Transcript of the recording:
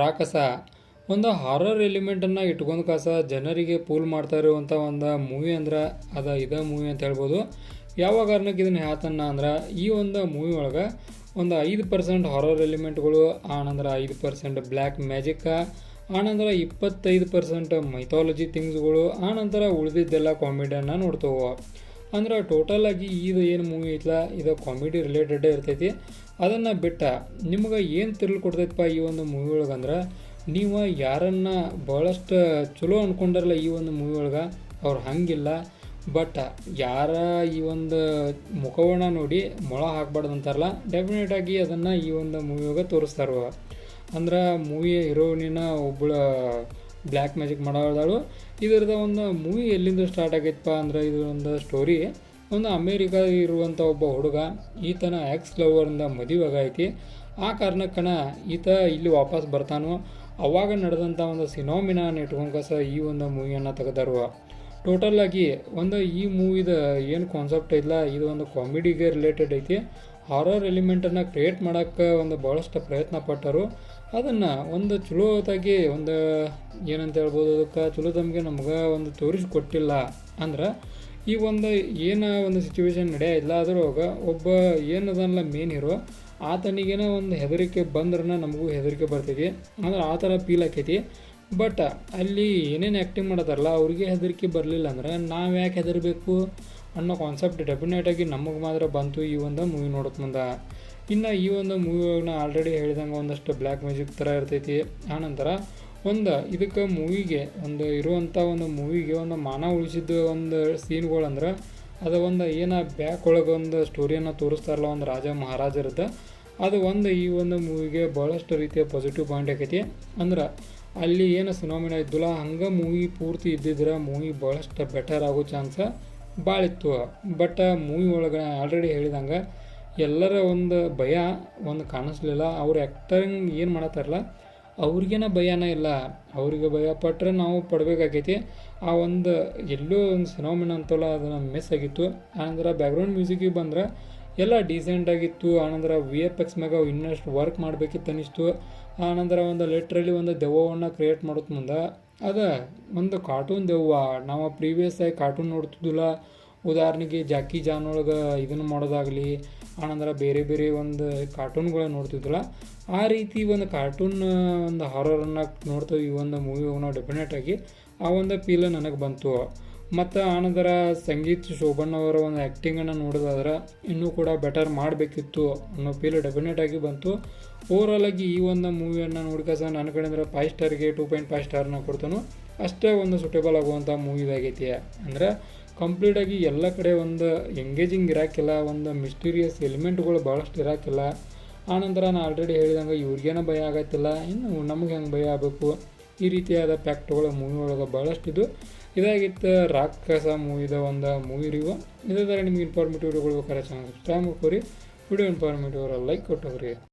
ರಾಕಸ ಒಂದು ಹಾರರ್ ಎಲಿಮೆಂಟನ್ನು ಇಟ್ಕೊಂಡು ಜನರಿಗೆ ಪೂಲ್ ಮಾಡ್ತಾ ಇರುವಂಥ ಒಂದು ಮೂವಿ ಅಂದ್ರೆ ಇದೇ ಮೂವಿ ಅಂತ ಹೇಳ್ಬೋದು. ಯಾವ ಕಾರಣಕ್ಕೆ ಇದನ್ನು ಹೇಳ್ತಾನ ಅಂದ್ರೆ ಈ ಒಂದು ಮೂವಿ ಒಳಗೆ ಒಂದು 5% ಹಾರರ್ ಎಲಿಮೆಂಟ್ಗಳು, ಆನಂದ್ರೆ 5% ಬ್ಲ್ಯಾಕ್ ಮ್ಯಾಜಿಕ್, ಆನಂತರ 25% ಮೈಥಾಲಜಿ ಥಿಂಗ್ಸ್ಗಳು, ಆನಂತರ ಉಳಿದಿದ್ದೆಲ್ಲ ಕಾಮಿಡಿಯನ್ನು ನೋಡ್ತೇವೆ. ಅಂದ್ರೆ ಟೋಟಲ್ ಆಗಿ ಇದು ಏನು ಮೂವಿ ಐತಲ್ಲ ಇದು ಕಾಮಿಡಿ ರಿಲೇಟೆಡೇ ಇರ್ತೈತಿ. ಅದನ್ನು ಬಿಟ್ಟ ನಿಮ್ಗೆ ಏನು ತಿರ್ಲು ಕೊಡ್ತೈತಪ್ಪ ಈ ಒಂದು ಮೂವಿ ಒಳಗೆ ಅಂದ್ರೆ, ನೀವು ಯಾರನ್ನ ಭಾಳಷ್ಟು ಚಲೋ ಅಂದ್ಕೊಂಡಾರಲ್ಲ ಈ ಒಂದು ಮೂವಿ ಒಳಗೆ ಅವ್ರು ಹಂಗಿಲ್ಲ. ಬಟ್ ಯಾರ ಈ ಒಂದು ಮುಖವನ್ನ ನೋಡಿ ಮೊಳ ಹಾಕ್ಬಾರ್ದು ಅಂತಾರಲ್ಲ, ಡೆಫಿನೆಟಾಗಿ ಅದನ್ನು ಈ ಒಂದು ಮೂವಿ ಒಳಗೆ ತೋರಿಸ್ತಾರ. ಅಂದ್ರೆ ಮೂವಿಯ ಹೀರೋಯಿನ ಒಬ್ಬಳ ಬ್ಲ್ಯಾಕ್ ಮ್ಯಾಜಿಕ್ ಮಾಡೋದಾಳು. ಇದರದ ಒಂದು ಮೂವಿ ಎಲ್ಲಿಂದ ಸ್ಟಾರ್ಟ್ ಆಗೈತಪ್ಪ ಅಂದ್ರೆ, ಇದು ಒಂದು ಸ್ಟೋರಿ ಒಂದು ಅಮೇರಿಕಾ ಇರುವಂಥ ಒಬ್ಬ ಹುಡುಗ ಈತನ ಎಕ್ಸ್ ಲವರಿಂದ ಮದುವೆ ಆಗೈತಿ. ಆ ಕಾರಣಕ್ಕನ ಈತ ಇಲ್ಲಿ ವಾಪಸ್ ಬರ್ತಾನೋ. ಅವಾಗ ನಡೆದಂಥ ಒಂದು ಸಿನೋಮಿನಾನ ಇಟ್ಕೊಂಡ್ಕಸ ಈ ಒಂದು ಮೂವಿಯನ್ನು ತೆಗೆದಾರುವ. ಟೋಟಲಾಗಿ ಒಂದು ಈ ಮೂವಿದ ಏನು ಕಾನ್ಸೆಪ್ಟ್ ಐತಲ್ಲ ಇದು ಒಂದು ಕಾಮಿಡಿಗೆ ರಿಲೇಟೆಡ್ ಐತಿ. ಹಾರರ್ ಎಲಿಮೆಂಟನ್ನು ಕ್ರಿಯೇಟ್ ಮಾಡೋಕ್ಕೆ ಒಂದು ಭಾಳಷ್ಟು ಪ್ರಯತ್ನ ಪಟ್ಟರು. ಅದನ್ನು ಒಂದು ಚಲೋತಾಗಿ ಒಂದು ಏನಂತ ಹೇಳ್ಬೋದು, ಅದಕ್ಕೆ ಚಲೋ ತಮಗೆ ನಮ್ಗೆ ಒಂದು ತೋರಿಸ್ಕೊಟ್ಟಿಲ್ಲ. ಅಂದ್ರೆ ಈ ಒಂದು ಏನು ಒಂದು ಸಿಚುವೇಶನ್ ನಡೆಯಿಲ್ಲ ಅದ್ರೊಳಗೆ ಒಬ್ಬ ಏನದಲ್ಲ ಮೇನ್ ಹೀರೋ, ಆತನಿಗೇನೋ ಒಂದು ಹೆದರಿಕೆ ಬಂದ್ರೆ ನಮಗೂ ಹೆದರಿಕೆ ಬರ್ತೈತಿ. ಅಂದ್ರೆ ಆ ಥರ ಫೀಲ್ ಆಕೈತಿ. ಬಟ್ ಅಲ್ಲಿ ಏನೇನು ಆ್ಯಕ್ಟಿಂಗ್ ಮಾಡತ್ತಾರಲ್ಲ ಅವ್ರಿಗೆ ಹೆದರಿಕೆ ಬರಲಿಲ್ಲ ಅಂದ್ರೆ ನಾವು ಯಾಕೆ ಹೆದರಬೇಕು ಅನ್ನೋ ಕಾನ್ಸೆಪ್ಟ್ ಡೆಫಿನೆಟಾಗಿ ನಮಗೆ ಮಾತ್ರ ಬಂತು ಈ ಒಂದು ಮೂವಿ ನೋಡೋಕೆ ಮುಂದೆ. ಇನ್ನು ಈ ಒಂದು ಮೂವಿನ ಆಲ್ರೆಡಿ ಹೇಳಿದಂಗೆ ಒಂದಷ್ಟು ಬ್ಲ್ಯಾಕ್ ಮ್ಯಾಜಿಕ್ ಥರ ಇರ್ತೈತಿ. ಆನಂತರ ಒಂದು ಇದಕ್ಕೆ ಮೂವಿಗೆ ಒಂದು ಇರುವಂಥ ಒಂದು ಮೂವಿಗೆ ಒಂದು ಮಾನ ಉಳಿಸಿದ್ದು ಒಂದು ಸೀನ್ಗಳಂದ್ರೆ ಅದು ಒಂದು ಏನು ಬ್ಯಾಕ್ ಒಳಗೆ ಒಂದು ಸ್ಟೋರಿಯನ್ನು ತೋರಿಸ್ತಾರಲ್ಲ ಒಂದು ರಾಜ ಮಹಾರಾಜರದ್ದು, ಅದು ಒಂದು ಈ ಒಂದು ಮೂವಿಗೆ ಭಾಳಷ್ಟು ರೀತಿಯ ಪಾಸಿಟಿವ್ ಪಾಯಿಂಟ್ ಆಕೈತಿ. ಅಂದ್ರೆ ಅಲ್ಲಿ ಏನು ಸಿನೋಮಿನಾ ಇದ್ದಿಲ್ಲ ಹಂಗೆ ಮೂವಿ ಪೂರ್ತಿ ಇದ್ದಿದ್ರೆ ಮೂವಿ ಭಾಳಷ್ಟು ಬೆಟರ್ ಆಗೋ ಚಾನ್ಸ ಭಾಳ ಇತ್ತು. ಬಟ್ ಮೂವಿ ಒಳಗೆ ಆಲ್ರೆಡಿ ಹೇಳಿದಂಗೆ ಎಲ್ಲರ ಒಂದು ಭಯ ಒಂದು ಕಾಣಿಸ್ಲಿಲ್ಲ. ಅವ್ರು ಆ್ಯಕ್ಟರಿಂಗ್ ಏನು ಮಾಡತ್ತಾರಲ್ಲ ಅವ್ರಿಗೇನ ಭಯನೇ ಇಲ್ಲ. ಅವ್ರಿಗೆ ಭಯ ಪಟ್ಟರೆ ನಾವು ಪಡಬೇಕಾಗೈತಿ. ಆ ಒಂದು ಎಲ್ಲೋ ಒಂದು ಸಿನೋಮಿನ ಅಂತಲ್ಲ ಅದನ್ನು ಮಿಸ್ ಆಗಿತ್ತು. ಆನಂತರ ಬ್ಯಾಕ್ಗ್ರೌಂಡ್ ಮ್ಯೂಸಿಕ್ಕಿಗೆ ಬಂದ್ರೆ ಎಲ್ಲ ಡೀಸೆಂಟಾಗಿತ್ತು. ಆನಂತರ VFX ಮ್ಯಾಗ ಇನ್ನಷ್ಟು ವರ್ಕ್ ಮಾಡಬೇಕಿತ್ತು ಅನ್ನಿಸ್ತು. ಆನಂತರ ಒಂದು ಲಿಟ್ರಲಿ ಒಂದು ದೆವ್ವವನ್ನು ಕ್ರಿಯೇಟ್ ಮಾಡೋದು ಮುಂದೆ ಅದು ಒಂದು ಕಾರ್ಟೂನ್ ದೆವ್ವ. ನಾವು ಪ್ರೀವಿಯಸ್ ಆಗಿ ಕಾರ್ಟೂನ್ ನೋಡ್ತಿದ್ದಿಲ್ಲ. ಉದಾಹರಣೆಗೆ ಜಾಕಿ ಜಾನ್ ಒಳಗೆ ಇದನ್ನು ಮಾಡೋದಾಗಲಿ, ಆನಂತರ ಬೇರೆ ಬೇರೆ ಒಂದು ಕಾರ್ಟೂನ್ಗಳನ್ನ ನೋಡ್ತಿದ್ದಿಲ್ಲ. ಆ ರೀತಿ ಒಂದು ಕಾರ್ಟೂನ್ ಒಂದು ಹಾರರನ್ನು ನೋಡ್ತೀವಿ ಈ ಒಂದು ಮೂವಿ ನಾವು ಡೆಫಿನೆಟಾಗಿ ಆ ಒಂದು ಫೀಲ್ ನನಗೆ ಬಂತು. ಮತ್ತು ಆನಂತರ ಸಂಗೀತ್ ಶೋಭನ್ ಅವರ ಒಂದು ಆ್ಯಕ್ಟಿಂಗನ್ನು ನೋಡೋದಾದ್ರೆ ಇನ್ನೂ ಕೂಡ ಬೆಟರ್ ಮಾಡಬೇಕಿತ್ತು ಅನ್ನೋ ಫೀಲ್ ಡೆಫಿನೆಟಾಗಿ ಬಂತು. ಓವರಾಲಾಗಿ ಈ ಒಂದು ಮೂವಿಯನ್ನು ನೋಡ್ಕಸ ನನ್ನ ಕಡೆಯಿಂದ 5 ಸ್ಟಾರ್ಗೆ 2.5 ಸ್ಟಾರ್ನ ಕೊಡ್ತಾನು. ಅಷ್ಟೇ ಒಂದು ಸೂಟೇಬಲ್ ಆಗುವಂಥ ಮೂವಿದಾಗೈತಿ. ಅಂದರೆ ಕಂಪ್ಲೀಟಾಗಿ ಎಲ್ಲ ಕಡೆ ಒಂದು ಎಂಗೇಜಿಂಗ್ ಇರೋಕ್ಕಿಲ್ಲ, ಒಂದು ಮಿಸ್ಟೀರಿಯಸ್ ಎಲಿಮೆಂಟ್ಗಳು ಭಾಳಷ್ಟು ಇರೋಕ್ಕಿಲ್ಲ. ಆನಂತರ ನಾನು ಆಲ್ರೆಡಿ ಹೇಳಿದಂಗೆ ಇವ್ರಿಗೇನೋ ಭಯ ಆಗತ್ತಿಲ್ಲ, ಇನ್ನು ನಮಗೆ ಹೆಂಗೆ ಭಯ ಆಗಬೇಕು, ಈ ರೀತಿಯಾದ ಫ್ಯಾಕ್ಟ್ಗಳು ಮೂವಿ ಒಳಗೆ ಭಾಳಷ್ಟಿದ್ದು. ಇದಾಗಿತ್ತು ರಾಕ್ಷಸ ಮೂವಿದ ಒಂದು ಮೂವಿ ರಿವ್ಯೂ. ಇದೇ ಥರ ನಿಮ್ಗೆ ಇನ್ಫಾರ್ಮೇಟಿವ್ ವಿಡಿಯೋಗಳು ಬೇಕಾದ್ರೆ ಚಾನಲ್ ಸಬ್ಸ್ಕ್ರೈಬ್ ಮಾಡ್ಕೊರಿ. Video informative like ಕೊಟ್ಟೋಗ್ರಿ.